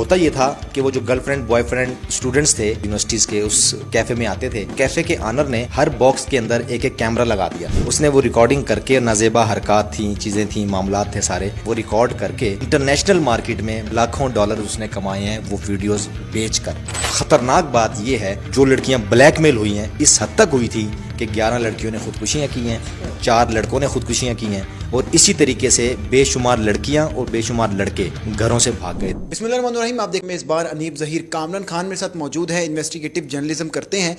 ہوتا یہ تھا کہ وہ جو girl friend boy friend students تھے یونیورسٹیز کے اس کیفے میں آتے تھے، کیفے کے آنر نے ہر باکس کے اندر ایک ایک کیمرہ لگا دیا. اس نے وہ ریکارڈنگ کر کے، نازیبا حرکات تھیں، چیزیں تھیں، معاملات تھے سارے، وہ ریکارڈ کر کے انٹرنیشنل مارکیٹ میں لاکھوں ڈالر اس نے کمائے ہیں وہ ویڈیوز بیچ کر. خطرناک بات یہ ہے جو لڑکیاں بلیک میل ہوئی ہیں اس حد تک ہوئی تھی کہ 11 لڑکیوں نے خودکشیاں کی ہیں، 4 لڑکوں نے خودکشیاں کی ہیں، اور اسی طریقے سے بے شمار لڑکیاں اور بے شمار لڑکے گھروں سے بھاگ گئے. بسم اللہ الرحمن الرحیم. آپ دیکھ میں اس بار انیب ظہیر کامران خان میرے ساتھ موجود ہے، انویسٹیگیٹو جرنلزم کرتے ہیں.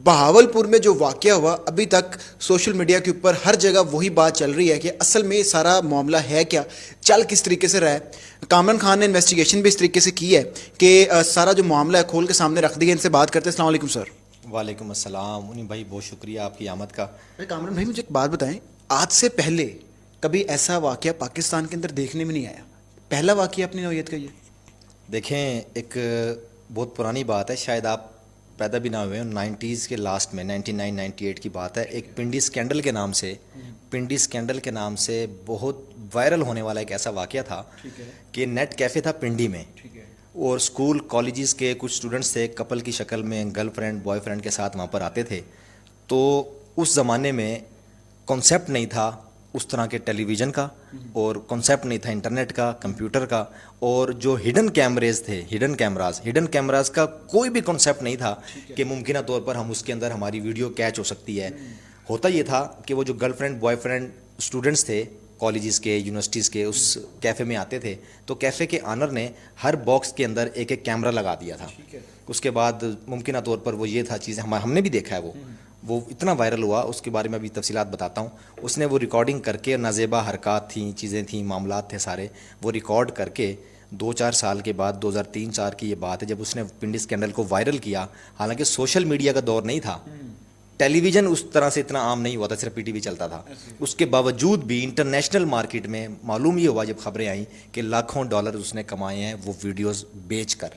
بہاولپور میں جو واقعہ ہوا، ابھی تک سوشل میڈیا کے اوپر ہر جگہ وہی بات چل رہی ہے کہ اصل میں سارا معاملہ ہے کیا، چل کس طریقے سے رہا ہے. کامران خان نے انویسٹیگیشن بھی اس طریقے سے کی ہے کہ سارا جو معاملہ ہے کھول کے سامنے رکھ دیا. ان سے بات کرتے ہیں. السلام علیکم سر. وعلیکم السلام. انہیں بھائی بہت شکریہ آپ کی آمد کا. کامران بھائی مجھے ایک بات بتائیں، آج سے پہلے کبھی ایسا واقعہ پاکستان کے اندر دیکھنے میں نہیں آیا، پہلا واقعہ اپنی نوعیت کا یہ؟ دیکھیں، ایک بہت پرانی بات ہے، شاید آپ پیدا بھی نہ ہوئے ہیں. 90s کے لاسٹ میں 99-98 کی بات ہے. ایک پنڈی اسکینڈل کے نام سے بہت وائرل ہونے والا ایک ایسا واقعہ تھا کہ نیٹ کیفے تھا پنڈی میں، اور اسکول کالجز کے کچھ اسٹوڈنٹس تھے، کپل کی شکل میں گرل فرینڈ بوائے فرینڈ کے ساتھ وہاں پر آتے تھے. تو اس زمانے میں کنسیپٹ نہیں تھا اس طرح کے ٹیلی ویژن کا، اور کنسیپٹ نہیں تھا انٹرنیٹ کا، کمپیوٹر کا، اور جو ہڈن کیمراز کا کوئی بھی کنسیپٹ نہیں تھا کہ ممکنہ طور پر ہم اس کے اندر ہماری ویڈیو کیچ ہو سکتی ہے. ہوتا یہ تھا کہ وہ جو girl friend boy friend students تھے کالجز کے، یونیورسٹیز کے اس کیفے میں آتے تھے، تو کیفے کے آنر نے ہر باکس کے اندر ایک ایک کیمرہ لگا دیا تھا. اس کے بعد ممکنہ طور پر وہ یہ تھا چیزیں ہم نے بھی دیکھا ہے، وہ اتنا وائرل ہوا، اس کے بارے میں ابھی تفصیلات بتاتا ہوں. اس نے وہ ریکارڈنگ کر کے، نازیبا حرکات تھیں، چیزیں تھیں، معاملات تھے سارے، وہ ریکارڈ کر کے 2-4 سال کے بعد 2003-4 کی یہ بات ہے جب اس نے پنڈی اسکینڈل کو وائرل کیا. حالانکہ سوشل میڈیا کا دور نہیں تھا، ٹیلی ویژن اس طرح سے اتنا عام نہیں ہوا تھا، صرف پی ٹی وی چلتا تھا. اس کے باوجود بھی انٹرنیشنل مارکیٹ میں معلوم یہ ہوا جب خبریں آئیں کہ لاکھوں ڈالر اس نے کمائے ہیں وہ ویڈیوز بیچ کر.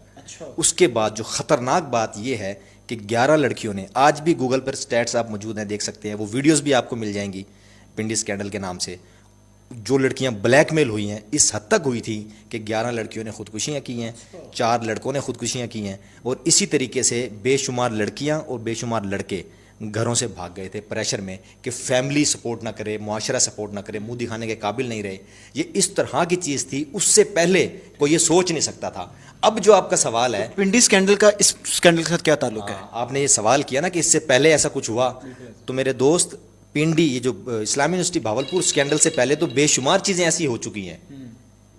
اس کے بعد جو خطرناک بات یہ ہے کہ 11 لڑکیوں نے، آج بھی گوگل پر سٹیٹس آپ موجود ہیں، دیکھ سکتے ہیں، وہ ویڈیوز بھی آپ کو مل جائیں گی پنڈی اسکینڈل کے نام سے. جو لڑکیاں بلیک میل ہوئی ہیں اس حد تک ہوئی تھی کہ 11 لڑکیوں نے خودکشیاں کی ہیں، 4 لڑکوں نے خودکشیاں کی ہیں، اور اسی طریقے سے بے شمار لڑکیاں اور بے شمار لڑکے گھروں سے بھاگ گئے تھے پریشر میں کہ فیملی سپورٹ نہ کرے، معاشرہ سپورٹ نہ کرے، منہ دکھانے کے قابل نہیں رہے. یہ اس طرح کی چیز تھی، اس سے پہلے کوئی یہ سوچ نہیں سکتا تھا. اب جو آپ کا سوال ہے پنڈی اسکینڈل کا اس اسکینڈل کے ساتھ کیا تعلق ہے؟ آپ نے یہ سوال کیا نا کہ اس سے پہلے ایسا کچھ ہوا، تو میرے دوست پنڈی، یہ جو اسلامی یونیورسٹی بہاولپور اسکینڈل سے پہلے تو بے شمار چیزیں ایسی ہو چکی ہیں.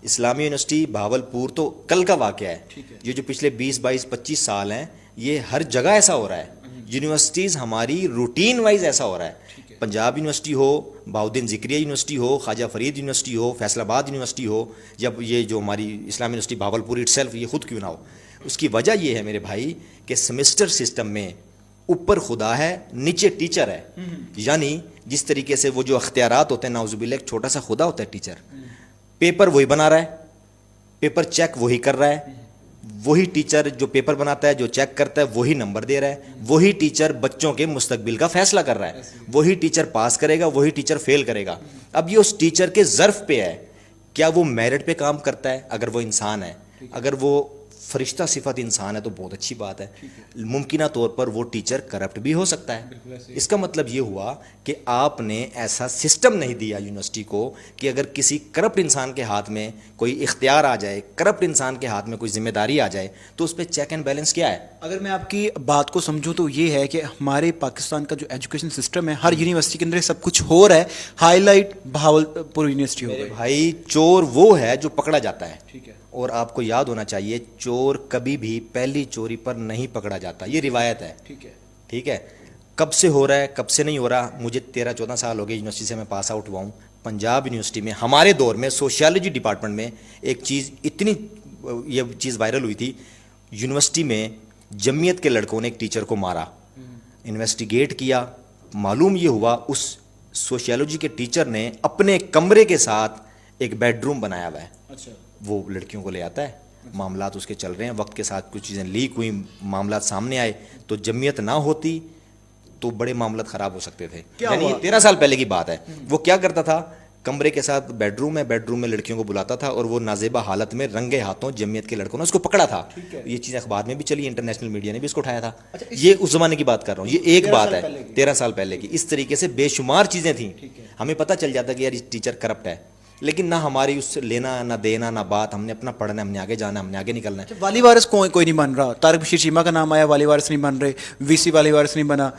اسلامی یونیورسٹی بہاولپور تو کل کا واقعہ ہے، یہ جو پچھلے 20-22-25 سال ہیں یہ ہر جگہ ایسا ہو رہا ہے. یونیورسٹیز ہماری روٹین وائز ایسا ہو رہا ہے. پنجاب یونیورسٹی ہو، بہاؤالدین ذکریہ یونیورسٹی ہو، خواجہ فرید یونیورسٹی ہو، فیصل آباد یونیورسٹی ہو، جب یہ جو ہماری اسلامی یونیورسٹی بہاولپور اٹ سیلف یہ خود کیوں نہ ہو. اس کی وجہ یہ ہے میرے بھائی کہ سیمسٹر سسٹم میں اوپر خدا ہے، نیچے ٹیچر ہے. یعنی جس طریقے سے وہ جو اختیارات ہوتے ہیں، نعوذ باللہ ایک چھوٹا سا خدا ہوتا ہے ٹیچر، پیپر وہی بنا رہا ہے، پیپر چیک وہی کر رہا ہے، وہی ٹیچر جو پیپر بناتا ہے، جو چیک کرتا ہے، وہی نمبر دے رہا ہے، وہی ٹیچر بچوں کے مستقبل کا فیصلہ کر رہا ہے، وہی ٹیچر پاس کرے گا، وہی ٹیچر فیل کرے گا. اب یہ اس ٹیچر کے ظرف پہ ہے، کیا وہ میرٹ پہ کام کرتا ہے؟ اگر وہ انسان ہے، اگر وہ فرشتہ صفت انسان ہے تو بہت اچھی بات ہے. ممکنہ طور پر وہ ٹیچر کرپٹ بھی ہو سکتا ہے. اس کا مطلب یہ ہوا کہ آپ نے ایسا سسٹم نہیں دیا یونیورسٹی کو کہ اگر کسی کرپٹ انسان کے ہاتھ میں کوئی اختیار آ جائے، کرپٹ انسان کے ہاتھ میں کوئی ذمہ داری آ جائے تو اس پہ چیک اینڈ بیلنس کیا ہے؟ اگر میں آپ کی بات کو سمجھوں تو یہ ہے کہ ہمارے پاکستان کا جو ایجوکیشن سسٹم ہے، ہر یونیورسٹی کے اندر سب کچھ ہو رہا ہے. ہائی لائٹ بہاولپور یونیورسٹی ہو گئی. بھائی چور وہ ہے جو پکڑا جاتا ہے، اور آپ کو یاد ہونا چاہیے چور کبھی بھی پہلی چوری پر نہیں پکڑا جاتا، یہ روایت ہے. ٹھیک ہے. کب سے ہو رہا ہے، کب سے نہیں ہو رہا، مجھے 13-14 سال ہو گئے یونیورسٹی سے میں پاس آؤٹ ہوا ہوں. پنجاب یونیورسٹی میں ہمارے دور میں سوشیالوجی ڈپارٹمنٹ میں ایک چیز اتنی یہ چیز وائرل ہوئی تھی، یونیورسٹی میں جمعیت کے لڑکوں نے ایک ٹیچر کو مارا. انویسٹیگیٹ کیا، معلوم یہ ہوا اس سوشیالوجی کے ٹیچر نے اپنے کمرے کے ساتھ ایک بیڈ روم بنایا ہوا ہے. وہ لڑکیوں کو لے آتا ہے، معاملات اس کے چل رہے ہیں، وقت کے ساتھ کچھ چیزیں لیک ہوئی، معاملات سامنے آئے، تو جمعیت نہ ہوتی تو بڑے معاملات خراب ہو سکتے تھے. یعنی یہ 13 سال پہلے کی بات ہے. وہ کیا کرتا تھا کمرے کے ساتھ بیڈ روم ہے, بیڈ روم میں لڑکیوں کو بلاتا تھا اور وہ نازیبہ حالت میں رنگے ہاتھوں جمعیت کے لڑکوں نے اس کو پکڑا تھا. یہ چیز اخبار میں بھی چلی, انٹرنیشنل میڈیا نے بھی اس کو اٹھایا تھا. یہ اس زمانے کی بات کر رہا ہوں, یہ ایک بات ہے 13 سال پہلے کی. اس طریقے سے بے شمار چیزیں تھیں. ہمیں پتہ چل جاتا کہ یار ٹیچر کرپٹ ہے, لیکن نہ ہماری اس سے لینا نہ دینا نہ بات. ہم نے اپنا پڑھنا ہے, ہم نے آگے جانا ہے, ہم نے آگے نکلنا ہے. والی وارث کوئی نہیں بن رہا. طارق بشیر چیمہ کا نام آیا, والی وارث نہیں بن رہے. وی سی والی وارث نہیں بنا.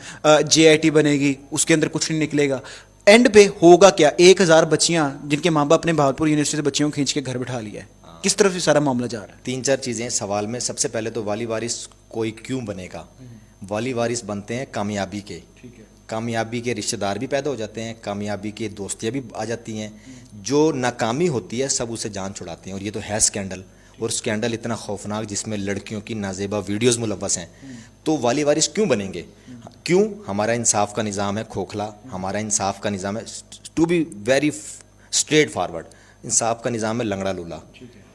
جے آئی ٹی بنے گی, اس کے اندر کچھ نہیں نکلے گا. اینڈ پہ ہوگا کیا؟ 1000 بچیاں جن کے ماں باپ نے بہاولپور یونیورسٹی سے بچیوں کو کھینچ کے گھر بٹھا لیا ہے. کس طرف سے سارا معاملہ جا رہا ہے؟ 3-4 چیزیں سوال میں. سب سے پہلے تو والی وارث کوئی کیوں بنے گا؟ والی وارث بنتے ہیں کامیابی کے. کامیابی کے رشتہ دار بھی پیدا ہو جاتے ہیں, کامیابی کے دوستیاں بھی آ جاتی ہیں. جو ناکامی ہوتی ہے سب اسے جان چھڑاتے ہیں, اور یہ تو ہے اسکینڈل. اور اسکینڈل اتنا خوفناک جس میں لڑکیوں کی نازیبہ ویڈیوز ملوث ہیں. تو والی وارث کیوں بنیں گے؟ کیوں؟ ہمارا انصاف کا نظام ہے کھوکھلا. ہمارا انصاف کا نظام ہے, to be very straightforward, انصاف کا نظام ہے لنگڑا لولا.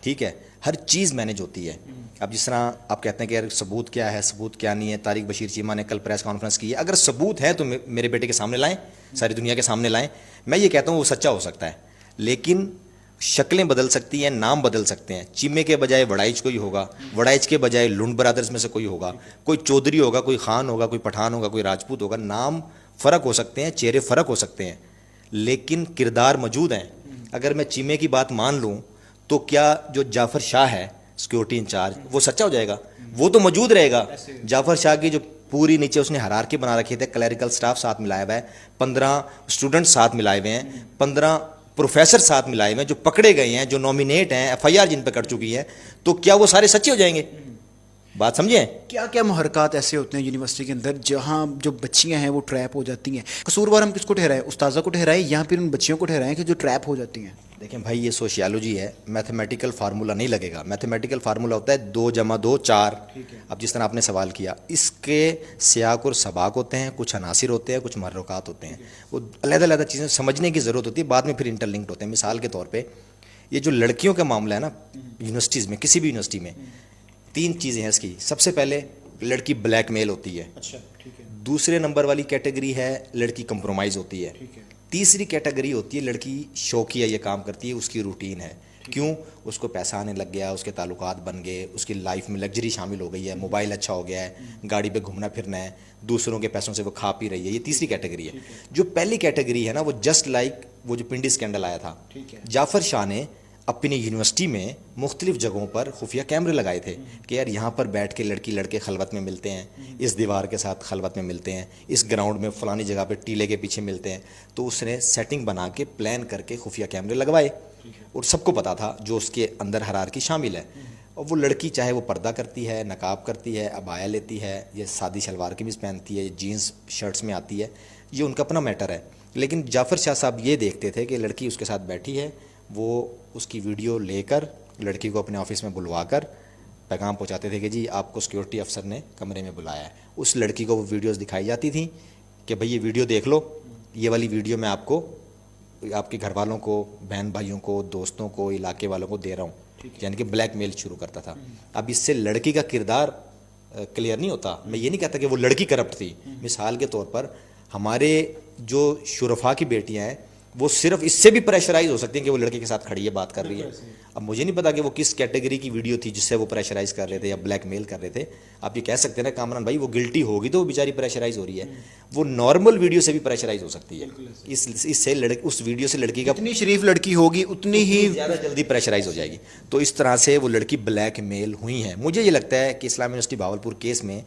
ٹھیک ہے, ہر چیز مینج ہوتی ہے. اب جس طرح آپ کہتے ہیں کہ یار ثبوت کیا ہے, ثبوت کیا نہیں ہے. طارق بشیر چیمہ نے کل پریس کانفرنس کی ہے. اگر ثبوت ہے تو میرے بیٹے کے سامنے لائیں, ساری دنیا کے سامنے لائیں. میں یہ کہتا ہوں وہ سچا ہو سکتا ہے, لیکن شکلیں بدل سکتی ہیں, نام بدل سکتے ہیں. چیمے کے بجائے وڑائچ کوئی ہوگا, وڑائچ کے بجائے لنڈ برادرز میں سے کوئی ہوگا, کوئی چودھری ہوگا, کوئی خان ہوگا, کوئی پٹھان ہوگا, کوئی راجپوت ہوگا. نام فرق ہو سکتے ہیں, چہرے فرق ہو سکتے ہیں, لیکن کردار موجود ہیں. اگر میں چیمے کی بات مان لوں تو کیا جو جعفر شاہ ہے سیکورٹی انچارج, وہ سچا ہو جائے گا؟ وہ تو موجود رہے گا. جعفر شاہ کی جو پوری نیچے اس نے ہرارکی بنا رکھی تھے, کلیریکل سٹاف ساتھ ملایا ہوا ہے, 15 اسٹوڈنٹ ساتھ ملائے ہوئے ہیں, 15 پروفیسر ساتھ ملائے ہوئے ہیں جو پکڑے گئے ہیں, جو نومینیٹ ہیں, ایف آئی آر جن پہ کٹ چکی ہے. تو کیا وہ سارے سچے ہو جائیں گے؟ بات سمجھیں. کیا کیا محرکات ایسے ہوتے ہیں یونیورسٹی کے اندر جہاں جو بچیاں ہیں وہ ٹریپ ہو جاتی ہیں؟ قصوروار ہم کس کو ٹھہرائیں, استاذہ کو ٹھہرائیں یا پھر ان بچیوں کو ٹھہرائیں کہ جو ٹریپ ہو جاتی ہیں؟ دیکھیں بھائی, یہ سوشیالوجی ہے, میتھمیٹیکل فارمولا نہیں لگے گا. میتھمیٹیکل فارمولا ہوتا ہے 2 + 2 4. اب جس طرح آپ نے سوال کیا, اس کے سیاق اور سباق ہوتے ہیں, کچھ عناصر ہوتے ہیں, کچھ محرکات ہوتے ہیں. وہ علیحدہ علیحدہ چیزیں سمجھنے کی ضرورت ہوتی ہے, بعد میں پھر انٹر لنکڈ ہوتے ہیں. مثال کے طور پہ یہ جو لڑکیوں کا معاملہ ہے نا یونیورسٹیز میں, کسی بھی یونیورسٹی میں 3 چیزیں ہیں اس کی. سب سے پہلے لڑکی بلیک میل ہوتی ہے. دوسرے نمبر والی کیٹیگری ہے لڑکی کمپرومائز ہوتی ہے. تیسری کیٹیگری ہوتی ہے لڑکی شوقیہ یہ کام کرتی ہے, اس کی روٹین ہے. کیوں؟ اس کو پیسہ آنے لگ گیا, اس کے تعلقات بن گئے, اس کی لائف میں لگژری شامل ہو گئی ہے, موبائل اچھا ہو گیا ہے, گاڑی پہ گھومنا پھرنا ہے, دوسروں کے پیسوں سے وہ کھا پی رہی ہے. یہ تیسری کیٹیگری ہے. جو پہلی کیٹیگری ہے نا, وہ جسٹ لائک وہ جو پنڈی اسکینڈل آیا تھا, جعفر شاہ نے اپنی یونیورسٹی میں مختلف جگہوں پر خفیہ کیمرے لگائے تھے کہ یار یہاں پر بیٹھ کے لڑکی لڑکے خلوت میں ملتے ہیں, اس دیوار کے ساتھ خلوت میں ملتے ہیں, اس گراؤنڈ میں فلانی جگہ پہ ٹیلے کے پیچھے ملتے ہیں. تو اس نے سیٹنگ بنا کے پلان کر کے خفیہ کیمرے لگوائے, اور سب کو پتا تھا جو اس کے اندر ہرارکی شامل ہے. اور وہ لڑکی چاہے وہ پردہ کرتی ہے, نقاب کرتی ہے, عبایا لیتی ہے, یا سادی شلوار قمیض پہنتی ہے, جینز شرٹس میں آتی ہے, یہ ان کا اپنا میٹر ہے. لیکن جعفر شاہ صاحب یہ دیکھتے تھے کہ لڑکی اس کے ساتھ بیٹھی ہے, وہ اس کی ویڈیو لے کر لڑکی کو اپنے آفس میں بلوا کر پیغام پہنچاتے تھے کہ جی آپ کو سیکورٹی افسر نے کمرے میں بلایا ہے. اس لڑکی کو وہ ویڈیوز دکھائی جاتی تھیں کہ بھئی یہ ویڈیو دیکھ لو, یہ والی ویڈیو میں آپ کو آپ کے گھر والوں کو, بہن بھائیوں کو, دوستوں کو, علاقے والوں کو دے رہا ہوں. یعنی کہ بلیک میل شروع کرتا تھا. اب اس سے لڑکی کا کردار کلیئر نہیں ہوتا. میں یہ نہیں کہتا کہ وہ لڑکی کرپٹ تھی. مثال کے طور پر ہمارے جو شرفا کی بیٹیاں ہیں وہ صرف اس سے بھی پریشرائز ہو سکتی ہیں کہ وہ لڑکے کے ساتھ کھڑی ہے, بات کر رہی ہے. اب مجھے نہیں پتا کہ وہ کس کیٹیگری کی ویڈیو تھی جس سے وہ پریشرائز کر رہے تھے یا بلیک میل کر رہے تھے. آپ یہ کہہ سکتے ہیں نا کامران بھائی وہ گلٹی ہوگی تو وہ بیچاری پریشرائز ہو رہی ہے, وہ نارمل ویڈیو سے بھی پریشرائز ہو سکتی ہے. اس سے اس ویڈیو سے لڑکی کا اتنی شریف لڑکی ہوگی اتنی ہی زیادہ جلدی پریشرائز ہو جائے گی. تو اس طرح سے وہ لڑکی بلیک میل ہوئی ہیں. مجھے یہ لگتا ہے کہ اسلامی یونیورسٹی بہاولپور کیس میں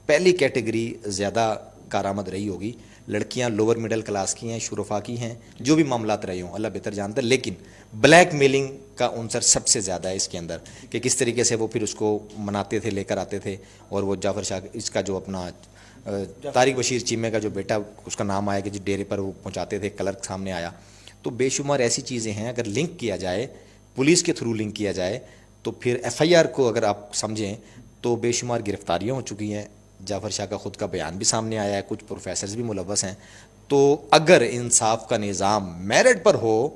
پہلی کیٹیگری زیادہ کارآمد رہی ہوگی. لڑکیاں لوور مڈل کلاس کی ہیں, شرفا کی ہیں, جو بھی معاملات رہے ہوں اللہ بہتر جانتا ہے, لیکن بلیک میلنگ کا عنصر سب سے زیادہ ہے اس کے اندر کہ کس طریقے سے وہ پھر اس کو مناتے تھے, لے کر آتے تھے. اور وہ جعفر شاہ اس کا جو اپنا طارق بشیر چیمے کا جو بیٹا اس کا نام آیا کہ جس ڈیرے پر وہ پہنچاتے تھے, کلرک سامنے آیا. تو بے شمار ایسی چیزیں ہیں, اگر لنک کیا جائے پولیس کے تھرو لنک کیا جائے تو پھر ایف آئی آر کو اگر آپ سمجھیں تو بے شمار گرفتاریاں ہو چکی ہیں. جعفر شاہ کا خود کا بیان بھی سامنے آیا ہے, کچھ پروفیسرز بھی ملوث ہیں. تو اگر انصاف کا نظام میرٹ پر ہو,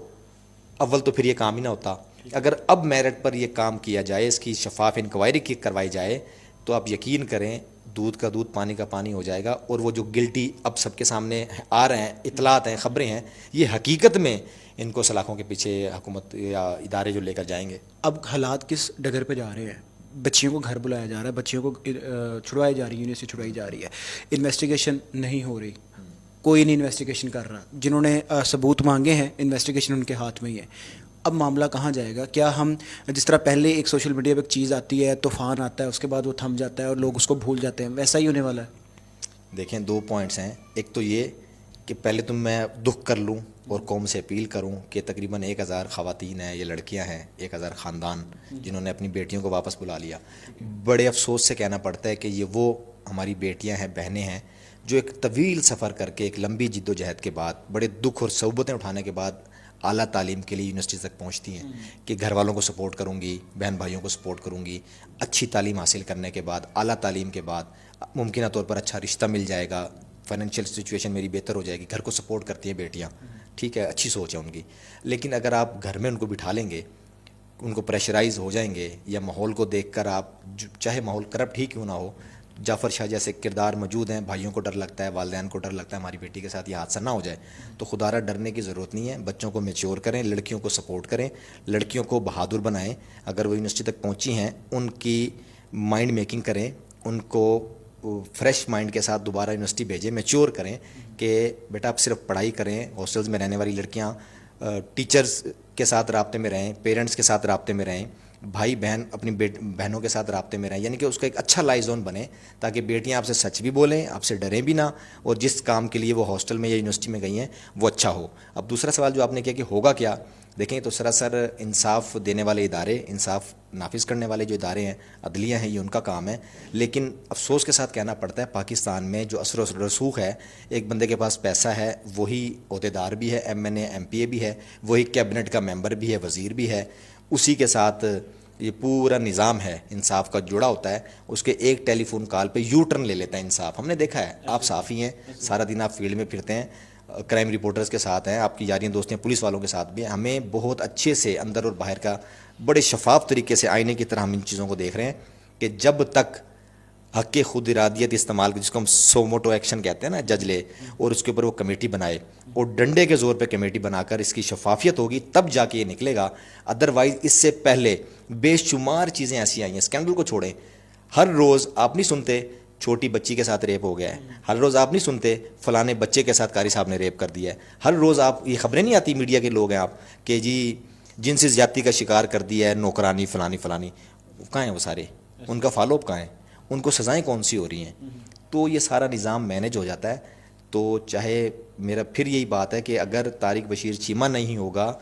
اول تو پھر یہ کام ہی نہ ہوتا. اگر اب میرٹ پر یہ کام کیا جائے, اس کی شفاف انکوائری کی کروائی جائے, تو آپ یقین کریں دودھ کا دودھ پانی کا پانی ہو جائے گا، اور وہ جو گلٹی اب سب کے سامنے آ رہے ہیں، اطلاعات ہیں، خبریں ہیں، یہ حقیقت میں ان کو سلاخوں کے پیچھے حکومت یا ادارے جو لے کر جائیں گے۔ اب حالات کس ڈگر پہ جا رہے ہیں؟ بچیوں کو گھر بلایا جا رہا ہے، بچیوں کو چھڑوائی جا رہی ہے، یونیورسٹی چھڑوائی جا رہی ہے، انویسٹیگیشن نہیں ہو رہی، کوئی نہیں انویسٹیگیشن کر رہا، جنہوں نے ثبوت مانگے ہیں انویسٹیگیشن ان کے ہاتھ میں ہی ہے۔ اب معاملہ کہاں جائے گا؟ کیا ہم جس طرح پہلے ایک سوشل میڈیا پہ ایک چیز آتی ہے، طوفان آتا ہے، اس کے بعد وہ تھم جاتا ہے اور لوگ اس کو بھول جاتے ہیں، ویسا ہی ہونے والا ہے؟ دیکھیں 2 پوائنٹس ہیں، ایک تو یہ کہ پہلے تو میں دکھ کر لوں اور قوم سے اپیل کروں کہ تقریباً 1000 خواتین ہیں، یہ لڑکیاں ہیں، 1000 خاندان جنہوں نے اپنی بیٹیوں کو واپس بلا لیا۔ بڑے افسوس سے کہنا پڑتا ہے کہ یہ وہ ہماری بیٹیاں ہیں، بہنیں ہیں، جو ایک طویل سفر کر کے، ایک لمبی جد و جہد کے بعد، بڑے دکھ اور صعوبتیں اٹھانے کے بعد اعلیٰ تعلیم کے لیے یونیورسٹی تک پہنچتی ہیں کہ گھر والوں کو سپورٹ کروں گی، بہن بھائیوں کو سپورٹ کروں گی، اچھی تعلیم حاصل کرنے کے بعد، اعلیٰ تعلیم کے بعد ممکنہ طور پر اچھا رشتہ مل جائے گا، فائنینشیل سچویشن میری بہتر ہو جائے گی، گھر کو سپورٹ کرتی ہیں بیٹیاں، ٹھیک ہے، اچھی سوچ ہے ان کی۔ لیکن اگر آپ گھر میں ان کو بٹھا لیں گے، ان کو پریشرائز ہو جائیں گے، یا ماحول کو دیکھ کر آپ، چاہے ماحول کرپٹ ہی کیوں نہ ہو، جعفر شاہ جیسے کردار موجود ہیں، بھائیوں کو ڈر لگتا ہے، والدین کو ڈر لگتا ہے ہماری بیٹی کے ساتھ یہ حادثہ نہ ہو جائے، تو خدا را ڈرنے کی ضرورت نہیں ہے۔ بچوں کو میچور کریں، لڑکیوں کو سپورٹ کریں، لڑکیوں کو بہادر بنائیں، اگر وہ یونیورسٹی تک پہنچی ہیں ان کی مائنڈ میکنگ کریں، ان کو فریش مائنڈ کے ساتھ دوبارہ یونیورسٹی بھیجیں، میچور کریں کہ بیٹا آپ صرف پڑھائی کریں۔ ہاسٹلز میں رہنے والی لڑکیاں ٹیچرز کے ساتھ رابطے میں رہیں، پیرنٹس کے ساتھ رابطے میں رہیں، بھائی بہن اپنی بہنوں کے ساتھ رابطے میں رہیں، یعنی کہ اس کا ایک اچھا لائزون بنے تاکہ بیٹیاں آپ سے سچ بھی بولیں، آپ سے ڈریں بھی نہ، اور جس کام کے لیے وہ ہاسٹل میں یا یونیورسٹی میں گئی ہیں وہ اچھا ہو۔ اب دوسرا سوال جو آپ نے کیا کہ ہوگا کیا، دیکھیں تو سراسر انصاف دینے والے ادارے، انصاف نافذ کرنے والے جو ادارے ہیں، عدلیہ ہیں، یہ ان کا کام ہے۔ لیکن افسوس کے ساتھ کہنا پڑتا ہے پاکستان میں جو اثر و رسوخ ہے، ایک بندے کے پاس پیسہ ہے، وہی عہدیدار بھی ہے، M N A M P A بھی ہے، وہی کیبنٹ کا ممبر بھی ہے، وزیر بھی ہے، اسی کے ساتھ یہ پورا نظام ہے انصاف کا جڑا ہوتا ہے، اس کے ایک ٹیلی فون کال پہ یو ٹرن لے لیتا ہے انصاف۔ ہم نے دیکھا ہے، آپ صحافی ہیں، سارا دن آپ فیلڈ میں پھرتے ہیں، کرائم رپورٹرز کے ساتھ ہیں، آپ کی یاریاں دوستیاں پولیس والوں کے ساتھ بھی ہیں، ہمیں بہت اچھے سے اندر اور باہر کا بڑے شفاف طریقے سے آئینے کی طرح ہم ان چیزوں کو دیکھ رہے ہیں کہ جب تک حق خود ارادیت استعمال، جس کو ہم سو موٹو ایکشن کہتے ہیں نا، جج لے اور اس کے اوپر وہ کمیٹی بنائے اور ڈنڈے کے زور پہ کمیٹی بنا کر اس کی شفافیت ہوگی، تب جا کے یہ نکلے گا۔ ادروائز اس سے پہلے بے شمار چیزیں ایسی آئی ہیں، اسکینڈل کو چھوڑیں، ہر روز آپ نہیں سنتے چھوٹی بچی کے ساتھ ریپ ہو گیا ہے، ہر روز آپ نہیں سنتے فلانے بچے کے ساتھ قاری صاحب نے ریپ کر دیا ہے، ہر روز آپ یہ خبریں نہیں آتی، میڈیا کے لوگ ہیں آپ کہ جی جنسی زیادتی کا شکار کر دیا ہے نوکرانی فلانی، کہاں ہیں وہ سارے؟ ان کا فالو اپ کہاں ہے؟ ان کو سزائیں کون سی ہو رہی ہیں؟ تو یہ سارا نظام مینج ہو جاتا ہے۔ تو چاہے میرا پھر یہی بات ہے کہ اگر طارق بشیر چیمہ نہیں ہوگا،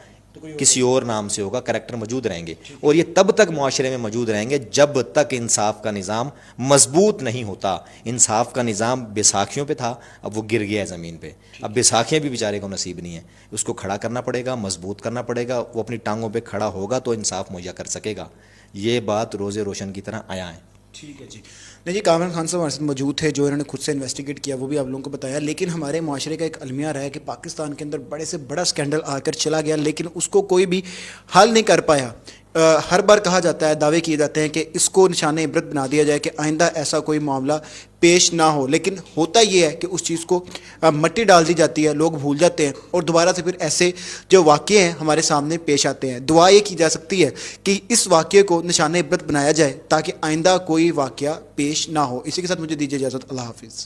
کسی اور نام سے ہوگا، کریکٹر موجود رہیں گے، اور یہ تب تک معاشرے میں موجود رہیں گے جب تک انصاف کا نظام مضبوط نہیں ہوتا۔ انصاف کا نظام بیساکھیوں پہ تھا، اب وہ گر گیا ہے زمین پہ، اب بیساکھیاں بھی بیچارے کو نصیب نہیں ہیں، اس کو کھڑا کرنا پڑے گا، مضبوط کرنا پڑے گا، وہ اپنی ٹانگوں پہ کھڑا ہوگا تو انصاف مہیا کر سکے گا۔ یہ بات روز روشن کی طرح آیا ہے۔ ٹھیک ہے جی، نہیں جی، کامران خان صاحب ہمارے ساتھ موجود تھے، جو انہوں نے خود سے انویسٹیگیٹ کیا، وہ بھی آپ لوگوں کو بتایا۔ لیکن ہمارے معاشرے کا ایک المیہ رہا ہے کہ پاکستان کے اندر بڑے سے بڑا اسکینڈل آ کر چلا گیا، لیکن اس کو کوئی بھی حل نہیں کر پایا۔ ہر بار کہا جاتا ہے، دعوے کیے جاتے ہیں کہ اس کو نشان عبرت بنا دیا جائے کہ آئندہ ایسا کوئی معاملہ پیش نہ ہو، لیکن ہوتا یہ ہے کہ اس چیز کو مٹی ڈال دی جاتی ہے، لوگ بھول جاتے ہیں، اور دوبارہ سے پھر ایسے جو واقعے ہیں ہمارے سامنے پیش آتے ہیں۔ دعا یہ کی جا سکتی ہے کہ اس واقعے کو نشان عبرت بنایا جائے تاکہ آئندہ کوئی واقعہ پیش نہ ہو۔ اسی کے ساتھ مجھے دیجیے اجازت، اللہ حافظ۔